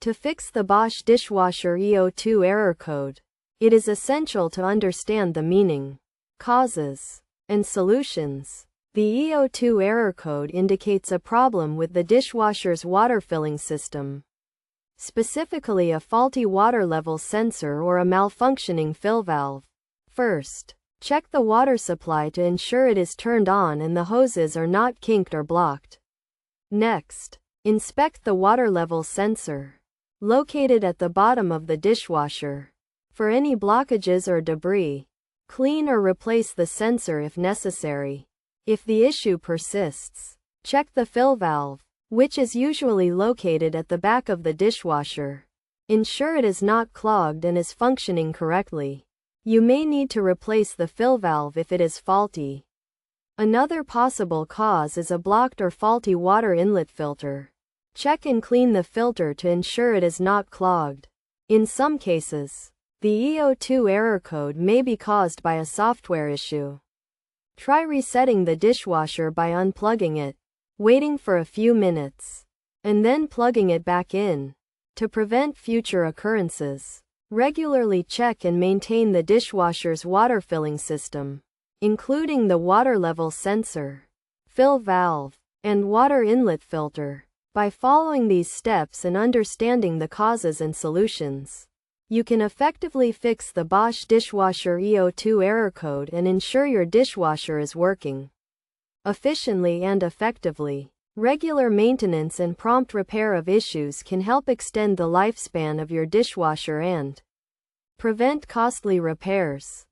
To fix the Bosch Dishwasher E02 error code, it is essential to understand the meaning, causes, and solutions. The E02 error code indicates a problem with the dishwasher's water filling system, specifically a faulty water level sensor or a malfunctioning fill valve. First, check the water supply to ensure it is turned on and the hoses are not kinked or blocked. Next, inspect the water level sensor, located at the bottom of the dishwasher, for any blockages or debris. Clean or replace the sensor if necessary. If the issue persists, check the fill valve, which is usually located at the back of the dishwasher. Ensure it is not clogged and is functioning correctly. You may need to replace the fill valve if it is faulty. Another possible cause is a blocked or faulty water inlet filter. Check and clean the filter to ensure it is not clogged. In some cases, the E02 error code may be caused by a software issue. Try resetting the dishwasher by unplugging it, waiting for a few minutes, and then plugging it back in. To prevent future occurrences, regularly check and maintain the dishwasher's water filling system, including the water level sensor, fill valve, and water inlet filter. By following these steps and understanding the causes and solutions, you can effectively fix the Bosch Dishwasher E02 error code and ensure your dishwasher is working efficiently and effectively. Regular maintenance and prompt repair of issues can help extend the lifespan of your dishwasher and prevent costly repairs.